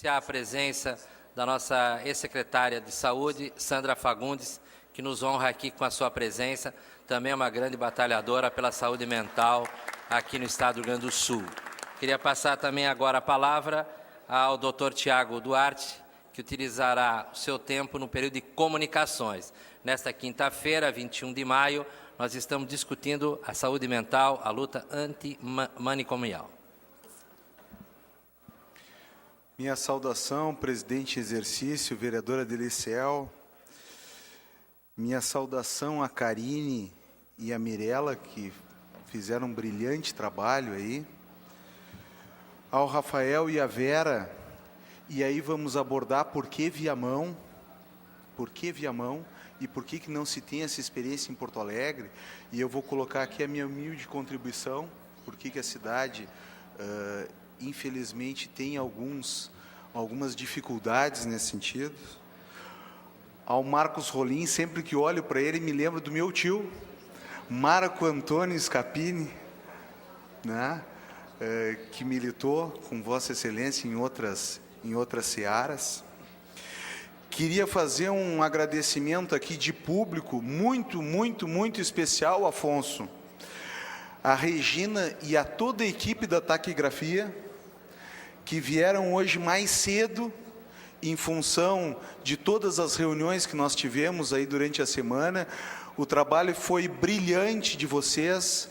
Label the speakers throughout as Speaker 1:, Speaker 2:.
Speaker 1: A presença da nossa ex-secretária de Saúde, Sandra Fagundes, que nos honra aqui com a sua presença, também é uma grande batalhadora pela saúde mental aqui no estado do Rio Grande do Sul. Queria passar também agora a palavra ao Dr. Tiago Duarte, que utilizará o seu tempo no período de comunicações. Nesta quinta-feira, 21 de maio, nós estamos discutindo a saúde mental, a luta antimanicomial.
Speaker 2: Minha saudação, presidente em exercício, vereadora Deliciel. Minha saudação a Karine e a Mirella, que fizeram um brilhante trabalho aí. Ao Rafael e a Vera. E aí vamos abordar por que Viamão, e por que não se tem essa experiência em Porto Alegre. E eu vou colocar aqui a minha humilde contribuição, por que a cidade, infelizmente, tem algumas dificuldades nesse sentido. Ao Marcos Rolim, sempre que olho para ele, me lembro do meu tio, Marco Antônio Scapini, né? Que militou com Vossa Excelência em outras searas. Queria fazer um agradecimento aqui de público muito especial, Afonso, a Regina e a toda a equipe da taquigrafia, que vieram hoje mais cedo, em função de todas as reuniões que nós tivemos aí durante a semana. O trabalho foi brilhante de vocês,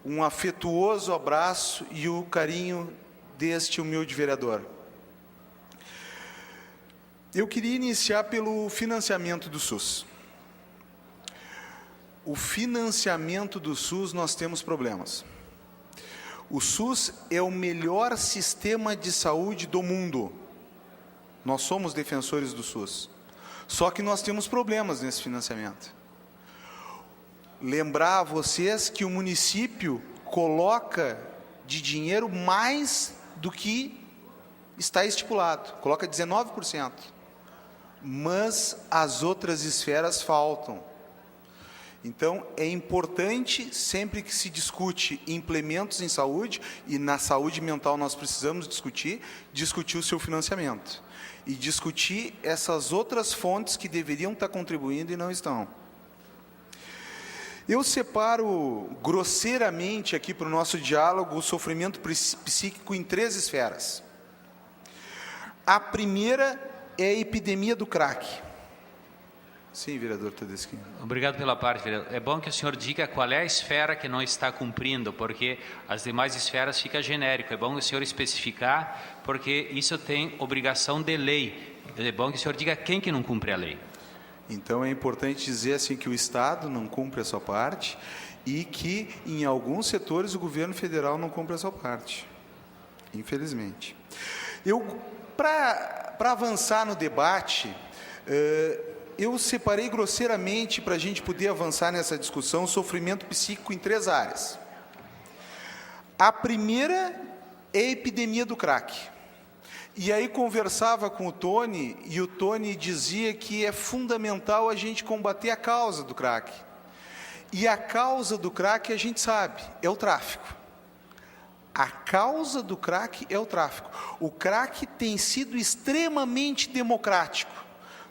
Speaker 2: um afetuoso abraço e o carinho deste humilde vereador. Eu queria iniciar pelo financiamento do SUS. O financiamento do SUS, nós temos problemas. O SUS é o melhor sistema de saúde do mundo. Nós somos defensores do SUS. Só que nós temos problemas nesse financiamento. Lembrar a vocês que o município coloca de dinheiro mais do que está estipulado. Coloca 19%. Mas as outras esferas faltam. Então, é importante, sempre que se discute implementos em saúde, e na saúde mental nós precisamos discutir o seu financiamento. E discutir essas outras fontes que deveriam estar contribuindo e não estão. Eu separo grosseiramente aqui para o nosso diálogo o sofrimento psíquico em 3 esferas. A primeira é a epidemia do crack. Sim, vereador Tedeschi.
Speaker 3: Obrigado pela parte, vereador. É bom que o senhor diga qual é a esfera que não está cumprindo, porque as demais esferas fica genérico. É bom que o senhor especificar, porque isso tem obrigação de lei. É bom que o senhor diga quem que não cumpre a lei.
Speaker 2: Então, é importante dizer assim que o Estado não cumpre a sua parte e que, em alguns setores, o governo federal não cumpre a sua parte. Infelizmente. Para avançar no debate, eu separei grosseiramente, para a gente poder avançar nessa discussão, o sofrimento psíquico em 3 áreas. A primeira é a epidemia do crack. E aí conversava com o Tony, e o Tony dizia que é fundamental a gente combater a causa do crack. E a causa do crack, a gente sabe, é o tráfico. A causa do crack é o tráfico. O crack tem sido extremamente democrático.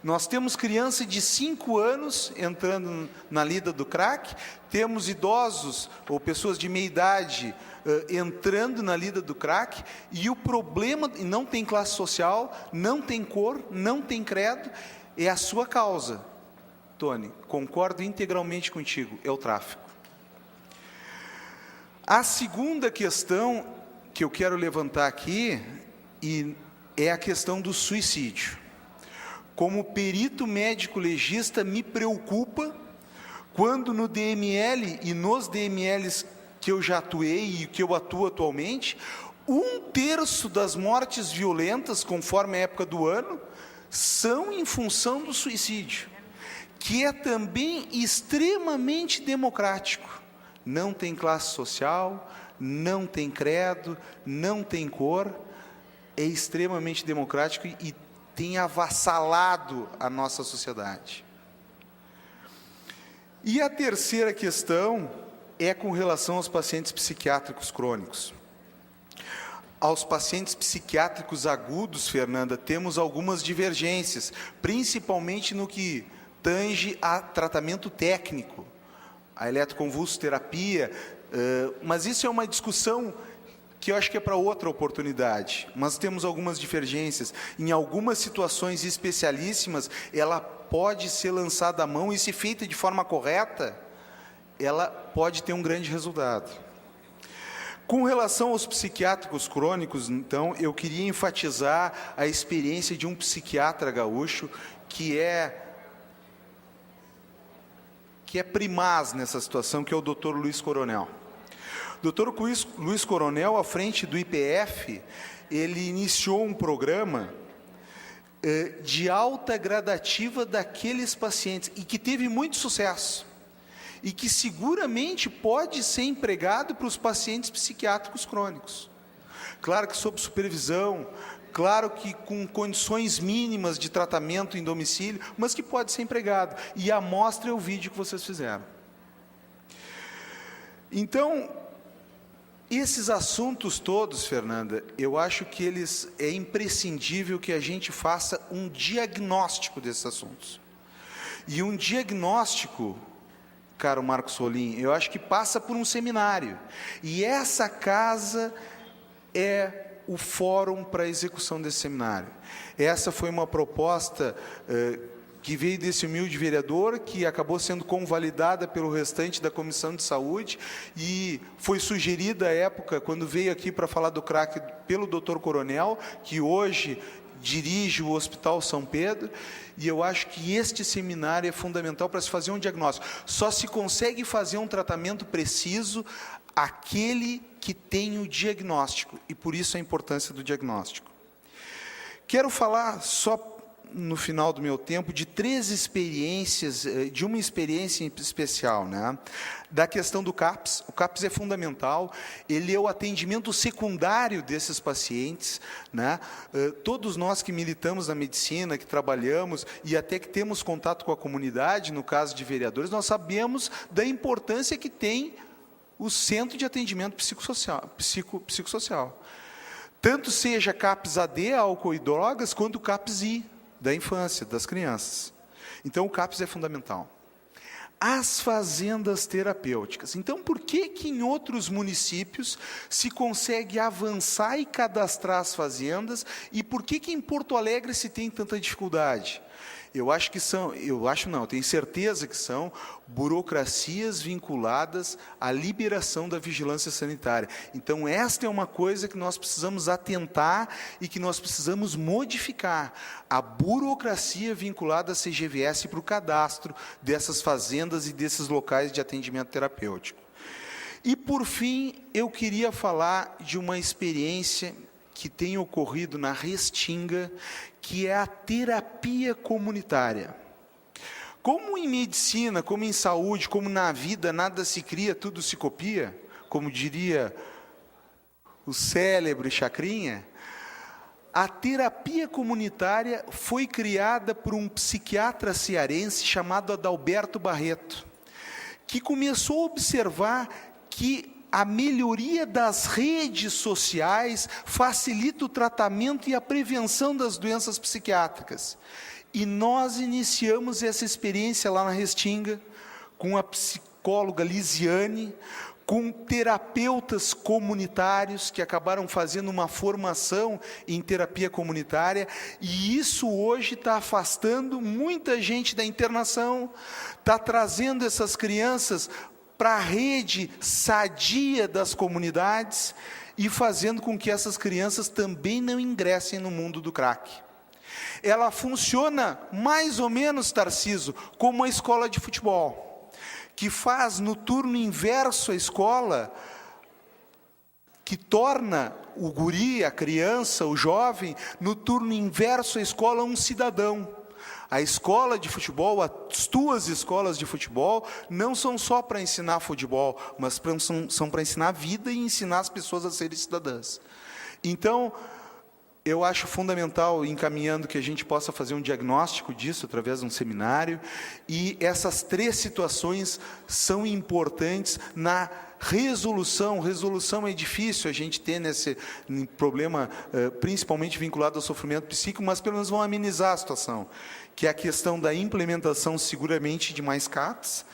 Speaker 2: Nós temos criança de 5 anos entrando na lida do crack, temos idosos ou pessoas de meia idade entrando na lida do crack, e o problema, não tem classe social, não tem cor, não tem credo, é a sua causa. Tony, concordo integralmente contigo, é o tráfico. A segunda questão que eu quero levantar aqui é a questão do suicídio. Como perito médico legista, me preocupa quando no DML e nos DMLs que eu já atuei e que eu atuo atualmente, 1/3 das mortes violentas, conforme a época do ano, são em função do suicídio, que é também extremamente democrático. Não tem classe social, não tem credo, não tem cor, é extremamente democrático e tem avassalado a nossa sociedade. E a terceira questão é com relação aos pacientes psiquiátricos crônicos. aos pacientes psiquiátricos agudos, Fernanda, temos algumas divergências, principalmente no que tange a tratamento técnico, a eletroconvulsoterapia, mas isso é uma discussão que eu acho que é para outra oportunidade. Mas temos algumas divergências. Em algumas situações especialíssimas, ela pode ser lançada à mão e, se feita de forma correta, ela pode ter um grande resultado. Com relação aos psiquiátricos crônicos, então, eu queria enfatizar a experiência de um psiquiatra gaúcho que é primaz nessa situação, que é o Dr. Luiz Coronel. O Dr. Luiz Coronel, à frente do IPF, ele iniciou um programa de alta gradativa daqueles pacientes, e que teve muito sucesso, e que seguramente pode ser empregado para os pacientes psiquiátricos crônicos. Claro que sob supervisão, claro que com condições mínimas de tratamento em domicílio, mas que pode ser empregado. E a amostra é o vídeo que vocês fizeram. Então, esses assuntos todos, Fernanda, eu acho que é imprescindível que a gente faça um diagnóstico desses assuntos. E um diagnóstico, caro Marcos Rolim, eu acho que passa por um seminário. E essa casa é o fórum para a execução desse seminário. Essa foi uma proposta que veio desse humilde vereador, que acabou sendo convalidada pelo restante da Comissão de Saúde, e foi sugerida à época, quando veio aqui para falar do crack, pelo Dr. Coronel, que hoje dirige o Hospital São Pedro, e eu acho que este seminário é fundamental para se fazer um diagnóstico. Só se consegue fazer um tratamento preciso aquele que tem o diagnóstico, e por isso a importância do diagnóstico. Quero falar só no final do meu tempo, de 3 experiências, de uma experiência em especial, né? Da questão do CAPS. O CAPS é fundamental, ele é o atendimento secundário desses pacientes, né? Todos nós que militamos na medicina, que trabalhamos e até que temos contato com a comunidade, no caso de vereadores, nós sabemos da importância que tem o Centro de Atendimento Psicossocial. Tanto seja CAPS-AD, álcool e drogas, quanto o CAPS-I, da infância, das crianças. Então, o CAPS é fundamental. As fazendas terapêuticas. Então, por que em outros municípios se consegue avançar e cadastrar as fazendas, e por que em Porto Alegre se tem tanta dificuldade? Eu tenho certeza que são burocracias vinculadas à liberação da vigilância sanitária. Então, esta é uma coisa que nós precisamos atentar e que nós precisamos modificar. A burocracia vinculada à CGVS para o cadastro dessas fazendas e desses locais de atendimento terapêutico. E, por fim, eu queria falar de uma experiência que tem ocorrido na Restinga, que é a terapia comunitária. Como em medicina, como em saúde, como na vida, nada se cria, tudo se copia, como diria o célebre Chacrinha, a terapia comunitária foi criada por um psiquiatra cearense chamado Adalberto Barreto, que começou a observar que a melhoria das redes sociais facilita o tratamento e a prevenção das doenças psiquiátricas. E nós iniciamos essa experiência lá na Restinga, com a psicóloga Lisiane, com terapeutas comunitários que acabaram fazendo uma formação em terapia comunitária, e isso hoje está afastando muita gente da internação, está trazendo essas crianças para a rede sadia das comunidades e fazendo com que essas crianças também não ingressem no mundo do crack. Ela funciona mais ou menos, Tarciso, como uma escola de futebol, que faz no turno inverso a escola, que torna o guri, a criança, o jovem, no turno inverso a escola um cidadão. A escola de futebol, as tuas escolas de futebol, não são só para ensinar futebol, mas são para ensinar a vida e ensinar as pessoas a serem cidadãs. Então, eu acho fundamental, encaminhando, que a gente possa fazer um diagnóstico disso através de um seminário, e essas 3 situações são importantes na resolução. Resolução é difícil a gente ter nesse problema, principalmente vinculado ao sofrimento psíquico, mas pelo menos vão amenizar a situação, que é a questão da implementação seguramente de mais CAPs,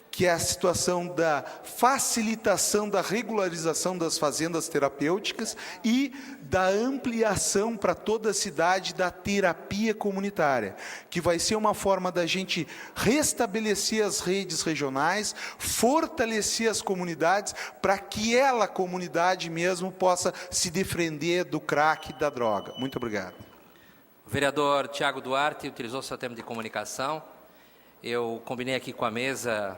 Speaker 2: que é a situação da facilitação da regularização das fazendas terapêuticas e da ampliação para toda a cidade da terapia comunitária, que vai ser uma forma da gente restabelecer as redes regionais, fortalecer as comunidades, para que a comunidade mesmo possa se defender do crack e da droga. Muito obrigado.
Speaker 1: O vereador Tiago Duarte utilizou seu tempo de comunicação. Eu combinei aqui com a mesa